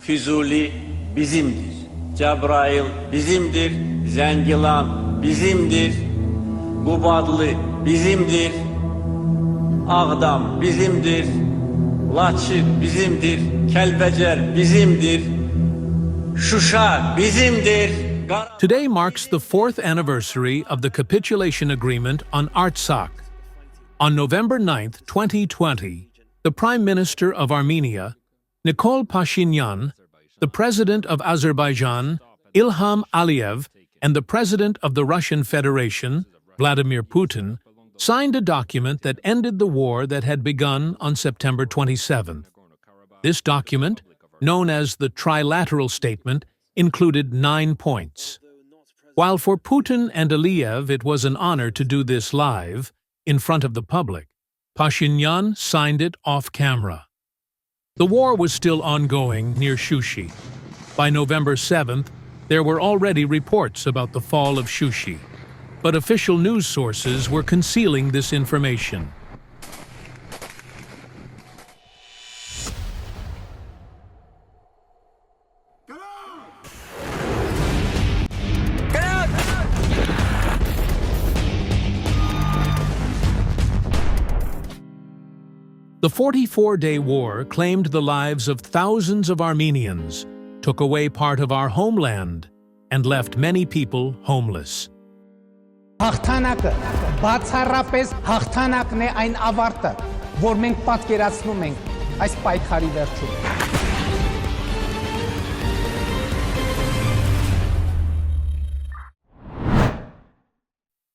Füzuli bizimdir. Cebrail bizimdir. Zengilan bizimdir. Qubadlı bizimdir. Ağdam bizimdir. Laçın bizimdir. Kəlbəcər bizimdir. Şuşa bizimdir. Today marks the 4th anniversary of the Capitulation Agreement on Artsakh. On November 9th, 2020, the Prime Minister of Armenia, Nikol Pashinyan, the President of Azerbaijan, Ilham Aliyev, and the President of the Russian Federation, Vladimir Putin, signed a document that ended the war that had begun on September 27th. This document, known as the Trilateral Statement, included 9 points. While for Putin and Aliyev it was an honor to do this live, in front of the public, Pashinyan signed it off-camera. The war was still ongoing near Shushi. By November 7th, there were already reports about the fall of Shushi, but official news sources were concealing this information. The 44-day war claimed the lives of thousands of Armenians, took away part of our homeland, and left many people homeless. Հաղթանակը բացառապես հաղթանակն է այն ավարտը, որ մենք պատկերացնում ենք այս պայքարի վերջում։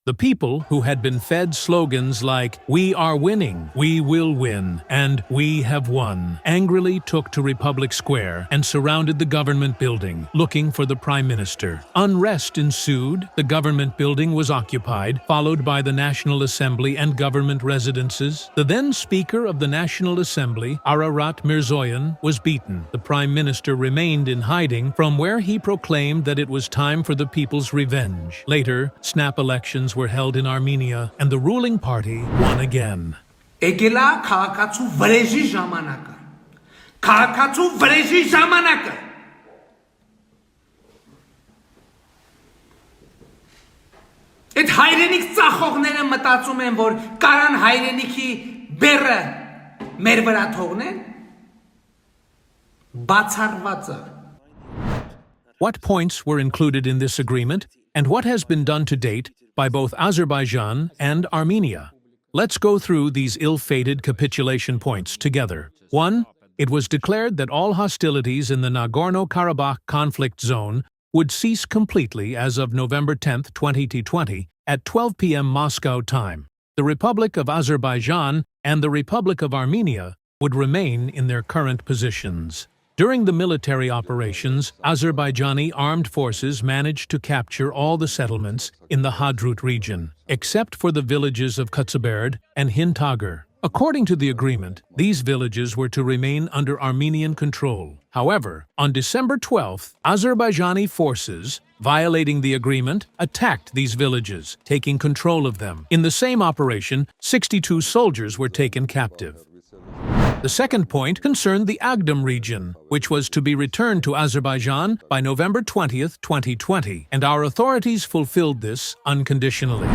The people who had been fed slogans like, "We are winning," "We will win," and "We have won," angrily took to Republic Square and surrounded the government building, looking for the Prime Minister. Unrest ensued, the government building was occupied, followed by the National Assembly and government residences. The then Speaker of the National Assembly, Ararat Mirzoyan, was beaten. The Prime Minister remained in hiding, from where he proclaimed that it was time for the people's revenge. Later, snap elections were held in Armenia, and the ruling party won again. Եկելա քաղաքացու վրեժի ժամանակը։ Քաղաքացու վրեժի ժամանակը։ Այդ հայրենիք ծախողները մտածում են, որ կարան հայրենիքի բերը մեր վրա թողնեն։ Բացառվածը։ What points were included in this agreement, and what has been done to date by both Azerbaijan and Armenia? Let's go through these ill-fated capitulation points together. 1. It was declared that all hostilities in the Nagorno-Karabakh conflict zone would cease completely as of November 10, 2020, at 12 p.m. Moscow time. The Republic of Azerbaijan and the Republic of Armenia would remain in their current positions. During the military operations, Azerbaijani armed forces managed to capture all the settlements in the Hadrut region, except for the villages of Kutsaberd and Hintagar. According to the agreement, these villages were to remain under Armenian control. However, on December 12th, Azerbaijani forces, violating the agreement, attacked these villages, taking control of them. In the same operation, 62 soldiers were taken captive. The second point concerned the Agdam region, which was to be returned to Azerbaijan by November 20th, 2020, and our authorities fulfilled this unconditionally.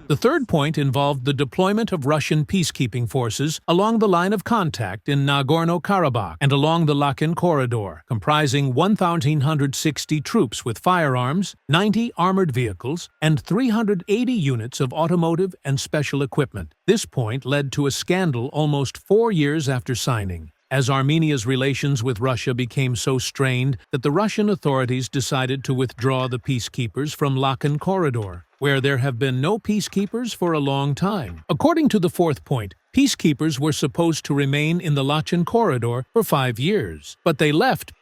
The third point involved the deployment of Russian peacekeeping forces along the line of contact in Nagorno-Karabakh and along the Lakan corridor, comprising 1,160 troops with firearms, 90 armored vehicles, and 380 units of automotive and special equipment. This point led to a scandal almost 4 years after signing, as Armenia's relations with Russia became so strained that the Russian authorities decided to withdraw the peacekeepers from Lakan corridor, where there have been no peacekeepers for a long time. According to the fourth point, peacekeepers were supposed to remain in the Lakan corridor for 5 years, but they left.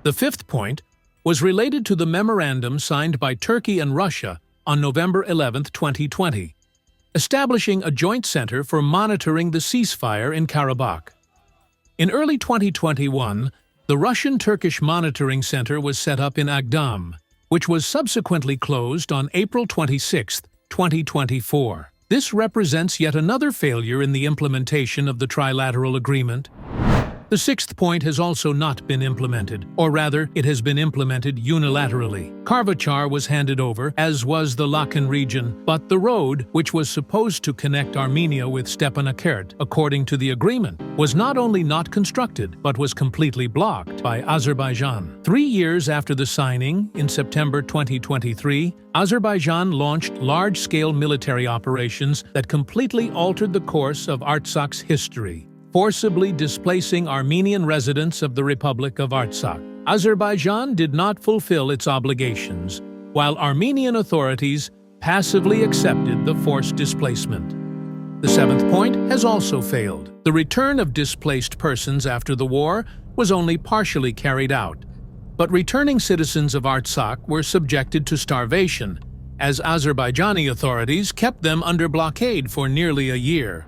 The fifth point was related to the memorandum signed by Turkey and Russia on November 11, 2020, establishing a joint center for monitoring the ceasefire in Karabakh. In early 2021, the Russian-Turkish Monitoring Center was set up in Agdam, which was subsequently closed on April 26, 2024. This represents yet another failure in the implementation of the trilateral agreement. The sixth point has also not been implemented, or rather, it has been implemented unilaterally. Karvachar was handed over, as was the Lakan region, but the road, which was supposed to connect Armenia with Stepanakert, according to the agreement, was not only not constructed, but was completely blocked by Azerbaijan. 3 years after the signing, in September 2023, Azerbaijan launched large-scale military operations that completely altered the course of Artsakh's history, forcibly displacing Armenian residents of the Republic of Artsakh. Azerbaijan did not fulfill its obligations, while Armenian authorities passively accepted the forced displacement. The seventh point has also failed. The return of displaced persons after the war was only partially carried out, but returning citizens of Artsakh were subjected to starvation, as Azerbaijani authorities kept them under blockade for nearly a year.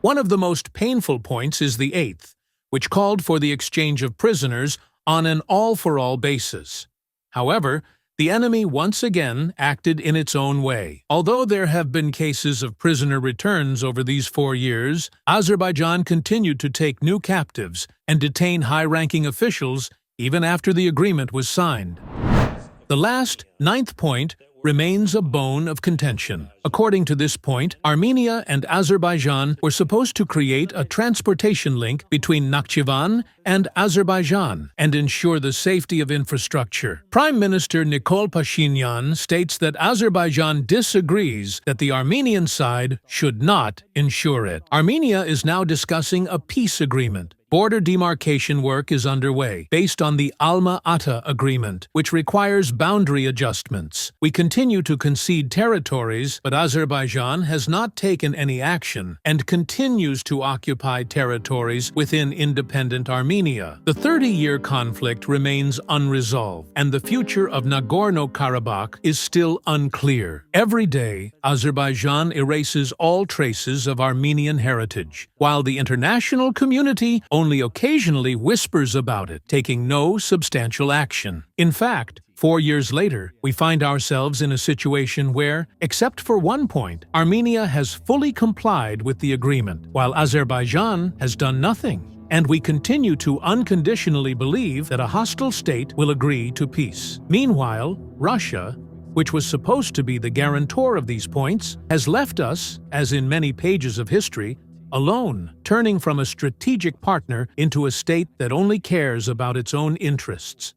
One of the most painful points is the eighth, which called for the exchange of prisoners on an all-for-all basis. However, the enemy once again acted in its own way. Although there have been cases of prisoner returns over these 4 years, Azerbaijan continued to take new captives and detain high-ranking officials even after the agreement was signed. The last, ninth point, remains a bone of contention. According to this point, Armenia and Azerbaijan were supposed to create a transportation link between Nakhchivan and Azerbaijan and ensure the safety of infrastructure. Prime Minister Nikol Pashinyan states that Azerbaijan disagrees that the Armenian side should not ensure it. Armenia is now discussing a peace agreement. Border demarcation work is underway, based on the Alma-Ata Agreement, which requires boundary adjustments. We continue to concede territories, but Azerbaijan has not taken any action and continues to occupy territories within independent Armenia. The 30-year conflict remains unresolved, and the future of Nagorno-Karabakh is still unclear. Every day, Azerbaijan erases all traces of Armenian heritage, while the international community only occasionally whispers about it, taking no substantial action. In fact, 4 years later, we find ourselves in a situation where, except for one point, Armenia has fully complied with the agreement, while Azerbaijan has done nothing. And we continue to unconditionally believe that a hostile state will agree to peace. Meanwhile, Russia, which was supposed to be the guarantor of these points, has left us, as in many pages of history, alone, turning from a strategic partner into a state that only cares about its own interests.